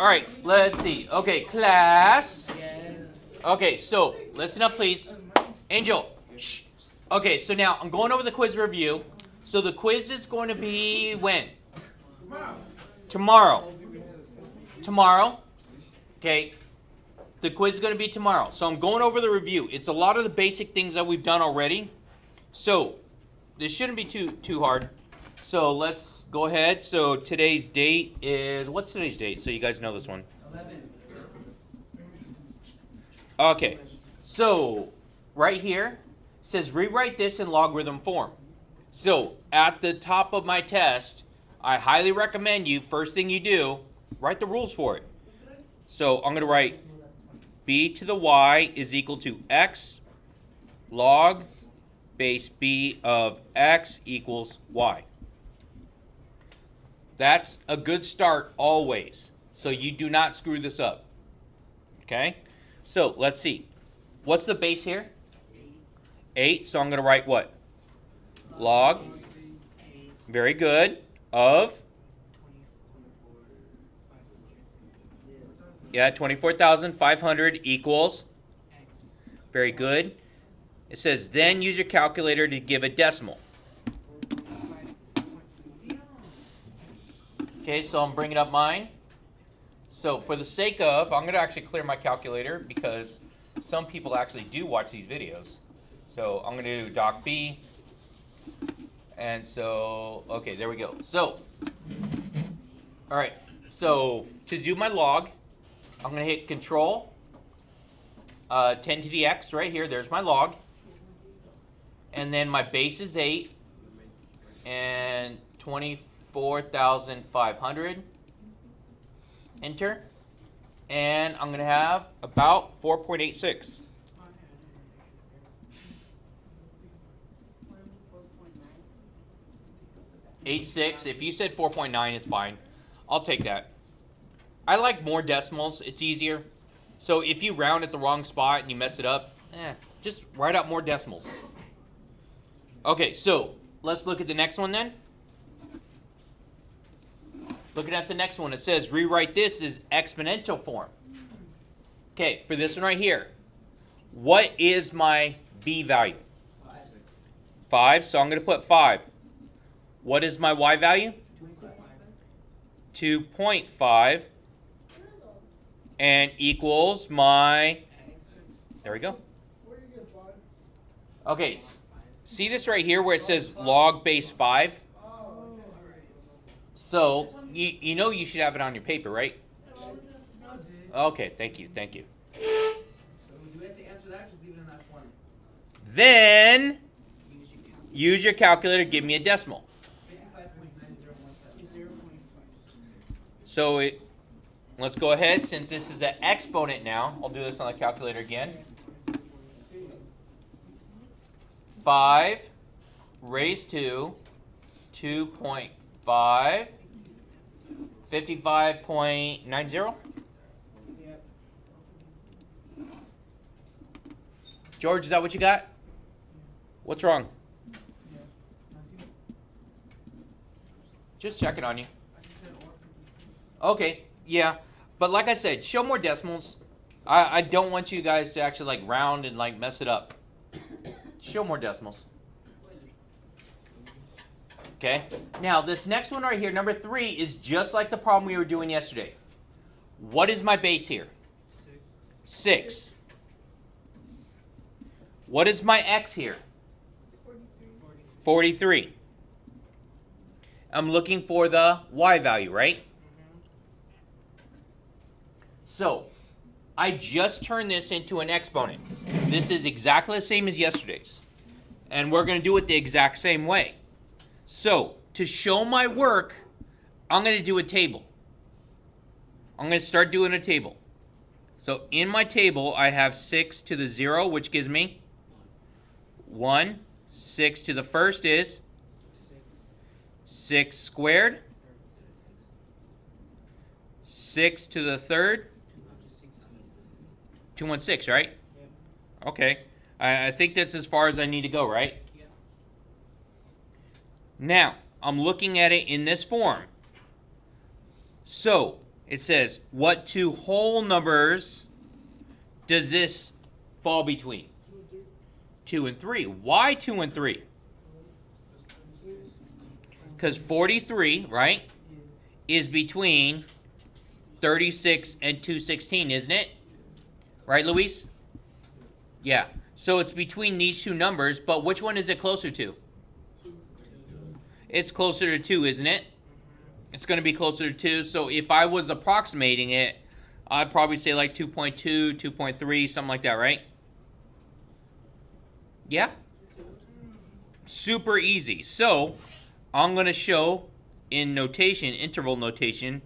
All right, let's see. Okay, class. Okay, so listen up, please. Angel. Shh. Okay, so now I'm going over the quiz review. So the quiz is going to be when? Tomorrow. Tomorrow. Okay. The quiz is going to be tomorrow. So I'm going over the review. It's a lot of the basic things that we've done already. So this shouldn't be too hard. So let's go ahead. So today's date is, what's today's date? So you guys know this one. 11. Okay. So right here says rewrite this in logarithm form. So at the top of my test, I highly recommend you, first thing you do, write the rules for it. So I'm going to write b to the y is equal to x log base b of x equals y. That's a good start always. So you do not screw this up. Okay? So let's see. What's the base here? 8. So I'm going to write what? Log. Very good. Of. Yeah, 24,500 equals. Very good. It says then use your calculator to give a decimal. Okay, so I'm bringing up mine. So for the sake of, I'm going to actually clear my calculator because some people actually do watch these videos. So I'm going to do doc B. And so, okay, there we go. So, all right. So to do my log, I'm going to hit Control 10 to the x right here. There's my log. And then my base is 8 and 24,500. Enter. And I'm going to have about 4.86. 86. If you said 4.9, it's fine. I'll take that. I like more decimals. It's easier. So if you round at the wrong spot and you mess it up, just write out more decimals. Okay, so let's look at the next one then. Looking at the next one, it says rewrite this as exponential form. Okay, for this one right here, what is my b value? 5, so I'm going to put 5. What is my y value? 2.5. And equals my, there we go. Okay, see this right here where it says log base 5? So, you know you should have it on your paper, right? Okay, thank you. So do we have to answer that? Just leave it in that form. Then, use your calculator to give me a decimal. 55.9017. So, let's go ahead, since this is an exponent now, I'll do this on the calculator again. 5 raised to 2.5, 55.90. George, is that what you got? What's wrong? Just checking on you. Okay, yeah. But like I said, show more decimals. I don't want you guys to actually like round and like mess it up. Show more decimals. Okay. Now this next one right here, number 3, is just like the problem we were doing yesterday. What is my base here? 6. What is my x here? 43. I'm looking for the y value, right? So, I just turned this into an exponent. This is exactly the same as yesterday's. And we're going to do it the exact same way. So, to show my work, I'm going to do a table. I'm going to start doing a table. So, in my table, I have 6 to the 0, which gives me 1. 6 to the first is 6 squared. 6 to the third, 216, right? Okay. I think that's as far as I need to go, right? Now, I'm looking at it in this form. So, It says, what two whole numbers does this fall between? 2 and 3. Why 2 and 3? Because 43, right, is between 36 and 216, isn't it? Right, Luis? Yeah. So it's between these two numbers, but which one is it closer to? It's closer to 2, isn't it? It's going to be closer to 2. So if I was approximating it, I'd probably say like 2.2, 2.3, something like that, right? Yeah? Super easy. So I'm going to show in notation, interval notation,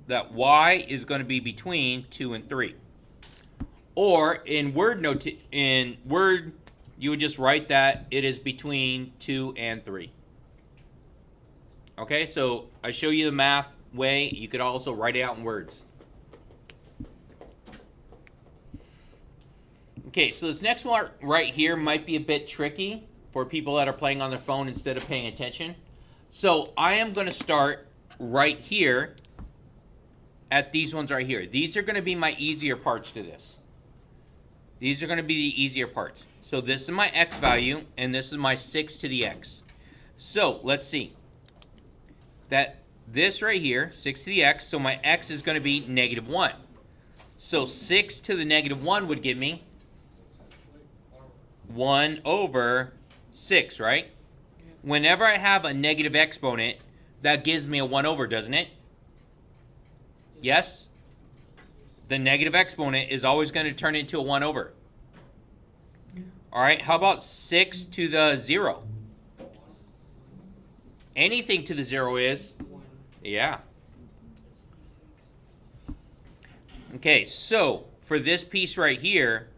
that y is going to be between 2 and 3. Or in Word, you would just write that it is between 2 and 3. Okay, so I show you the math way. You could also write it out in words. Okay, so this next one right here might be a bit tricky for people that are playing on their phone instead of paying attention. So I am going to start right here at these ones right here. These are going to be my easier parts to this. These are going to be the easier parts. So this is my x value, and this is my 6 to the x. So let's see. That this right here, 6 to the x, so my x is going to be -1. So 6 to the -1 would give me 1 over 6, right? Whenever I have a negative exponent, that gives me a 1 over, doesn't it? Yes? The negative exponent is always going to turn into a 1 over. All right, how about 6 to the 0? Anything to the 0 is? Yeah. Okay, so for this piece right here,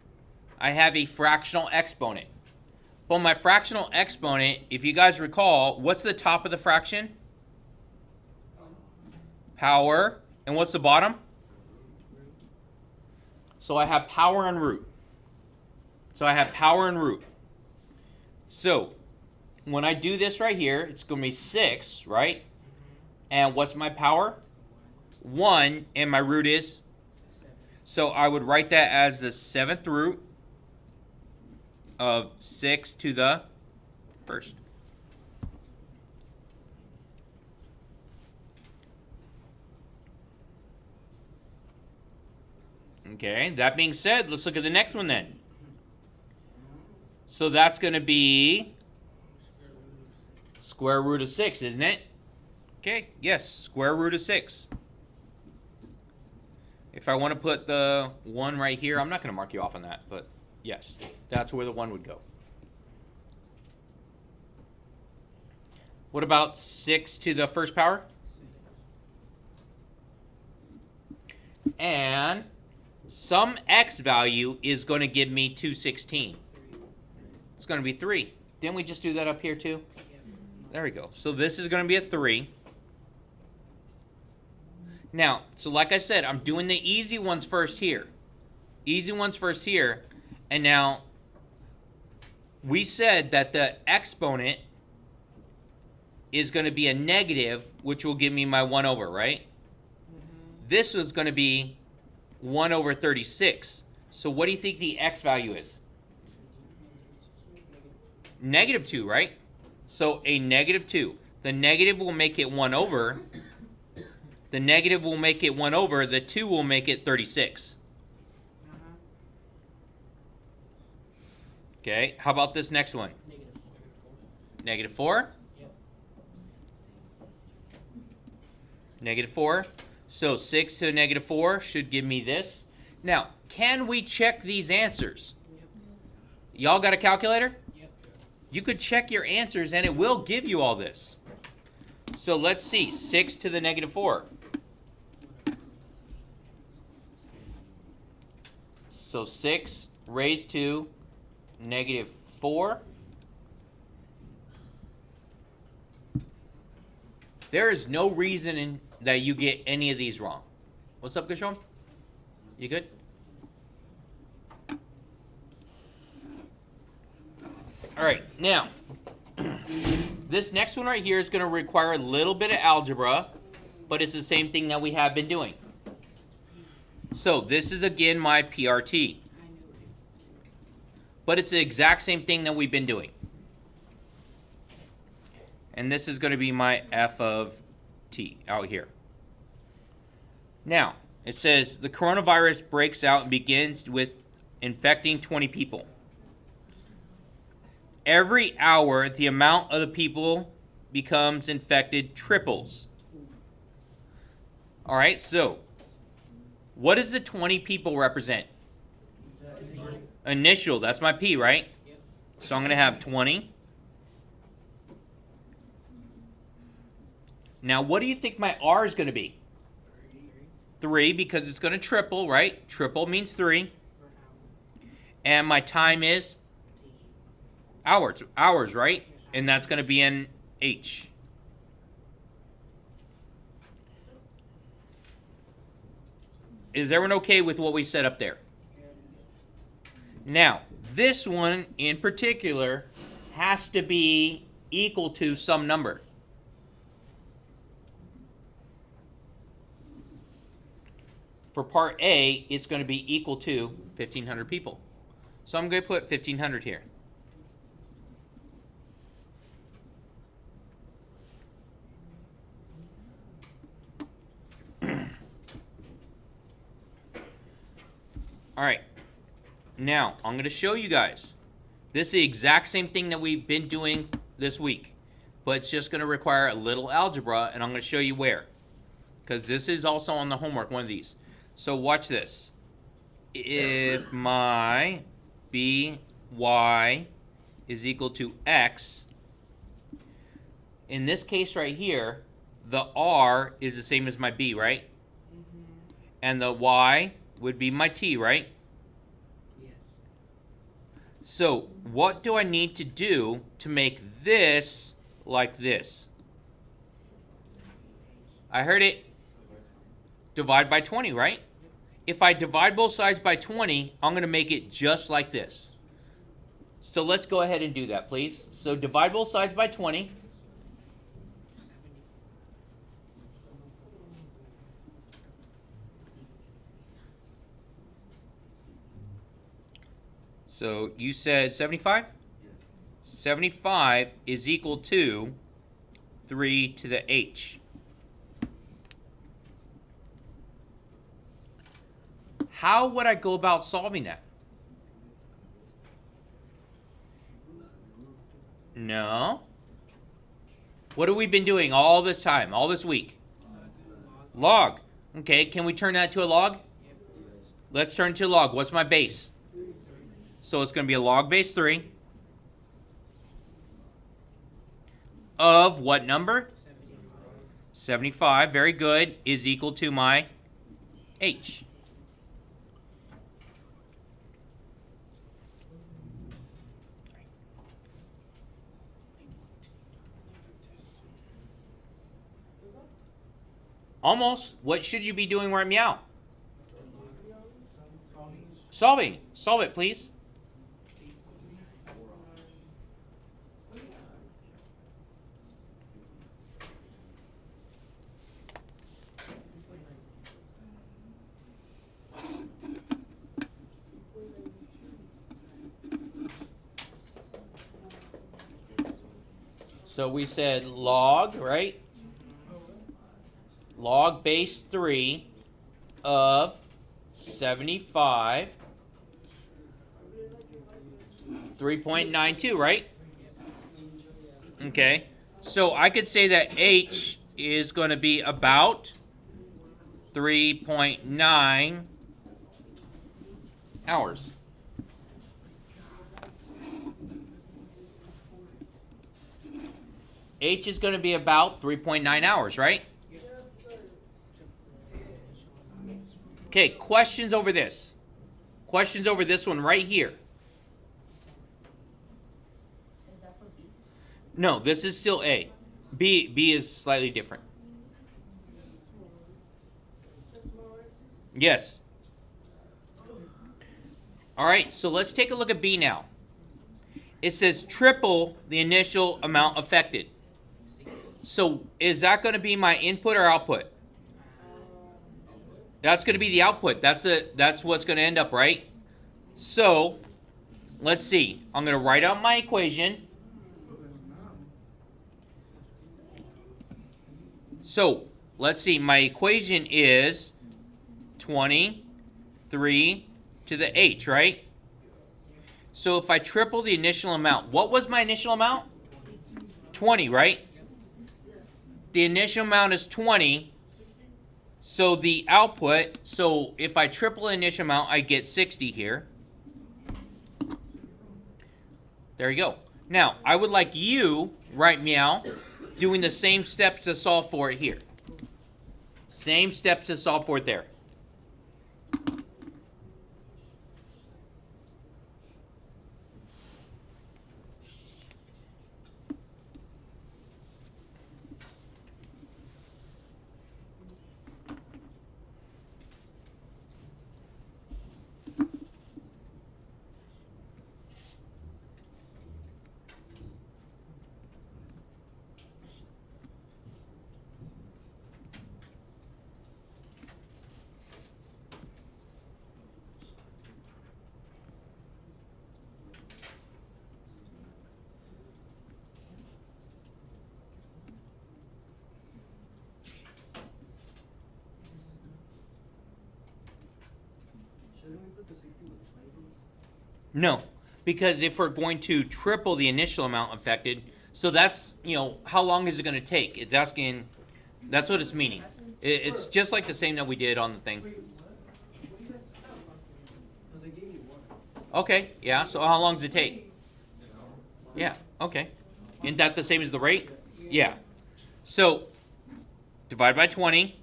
I have a fractional exponent. Well, my fractional exponent, if you guys recall, what's the top of the fraction? Power. And what's the bottom? So I have power and root. So I have power and root. So when I do this right here, it's going to be 6, right? And what's my power? 1, and my root is? So I would write that as the 7th root of 6 to the 1st. Okay, that being said, let's look at the next one then. So that's going to be square root of 6, isn't it? Okay, yes, square root of 6. If I want to put the 1 right here, I'm not going to mark you off on that, but yes, that's where the 1 would go. What about 6 to the 1st power? And some x value is going to give me 216. It's going to be 3. Didn't we just do that up here too? There we go. So this is going to be a 3. Now, so like I said, I'm doing the easy ones first here. Easy ones first here. And now, we said that the exponent is going to be a negative, which will give me my 1 over, right? This was going to be 1 over 36. So what do you think the x value is? -2, right? So a -2. The negative will make it 1 over. The negative will make it 1 over. The 2 will make it 36. Okay, how about this next one? -4? -4. So 6 to the -4 should give me this. Now, can we check these answers? Y'all got a calculator? You could check your answers and it will give you all this. So let's see, 6 to the -4. So 6 raised to -4. There is no reason that you get any of these wrong. What's up, Gishon? You good? All right, now, this next one right here is going to require a little bit of algebra, but it's the same thing that we have been doing. So this is again my PRT. But it's the exact same thing that we've been doing. And this is going to be my F of t out here. Now, it says the coronavirus breaks out and begins with infecting 20 people. Every hour, the amount of the people becomes infected triples. All right, so what does the 20 people represent? Initial, that's my P, right? So I'm going to have 20. Now, what do you think my R is going to be? 3, because it's going to triple, right? Triple means 3. And my time is hours, right? And that's going to be in H. Is everyone okay with what we set up there? Now, this one in particular has to be equal to some number. For part A, it's going to be equal to 1,500 people. So I'm going to put 1,500 here. All right. Now, I'm going to show you guys. This is the exact same thing that we've been doing this week. But it's just going to require a little algebra, and I'm going to show you where. Because this is also on the homework, one of these. So watch this. If my by is equal to x, in this case right here, the r is the same as my b, right? And the y would be my t, right? Yes. So what do I need to do to make this like this? I heard it. Divide by 20, right? If I divide both sides by 20, I'm going to make it just like this. So let's go ahead and do that, please. So divide both sides by 20. So you said 75? 75 is equal to 3 to the h. How would I go about solving that? No. What have we been doing all this time, all this week? Log. Okay, can we turn that to a log? Let's turn it to a log. What's my base? So it's going to be a log base 3 of what number? 75. Very good. Is equal to my h. Almost. What should you be doing right meow? Solving. Solve it, please. So we said log, right? Log base 3 of 75, 3.92, right? Okay, so I could say that h is going to be about 3.9 hours. H is going to be about 3.9 hours, right? Okay, questions over this. Questions over this one right here. Is that for B? No, this is still A. B is slightly different. Yes. All right, so let's take a look at B now. It says triple the initial amount affected. So is that going to be my input or output? That's going to be the output. That's what's going to end up, right? So, let's see. I'm going to write out my equation. So, let's see. My equation is 23 to the h, right? So if I triple the initial amount, what was my initial amount? 20, right? The initial amount is 20. So the output, so if I triple the initial amount, I get 60 here. There you go. Now, I would like you, right meow, doing the same steps to solve for it here. Same steps to solve for it there. Shouldn't we put the 60 with 20? No, because if we're going to triple the initial amount affected, so that's, how long is it going to take? It's asking, that's what it's meaning. It's just like the same that we did on the thing. Wait, what? What do you guys Because they gave me one. Okay, yeah, so how long does it take? Yeah, okay. Isn't that the same as the rate? Yeah. So, divide by 20.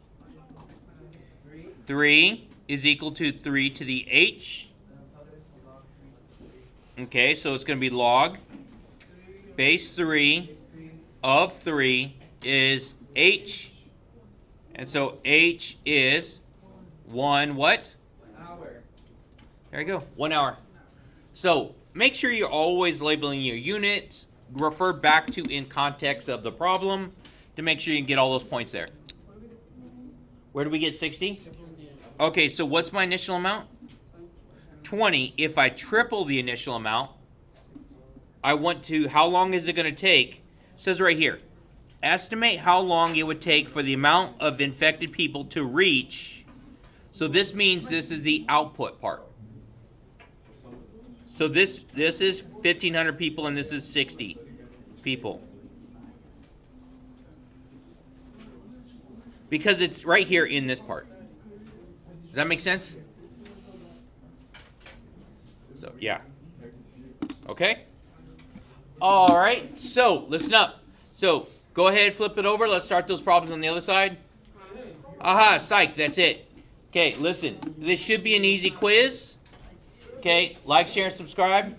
3 is equal to 3 to the h. Okay, so it's going to be log base 3 of 3 is h. And so h is 1 what? Hour. There you go, 1 hour. So make sure you're always labeling your units. Refer back to in context of the problem to make sure you can get all those points there. Where do we get 60? Okay, so what's my initial amount? 20. If I triple the initial amount, I want to, how long is it going to take? It says right here, estimate how long it would take for the amount of infected people to reach. So this means this is the output part. So this is 1,500 people and this is 60 people. Because it's right here in this part. Does that make sense? So, yeah. Okay? All right. So, listen up. So, go ahead, flip it over. Let's start those problems on the other side. Aha, psych. That's it. Okay, listen. This should be an easy quiz. Okay, like, share, and subscribe.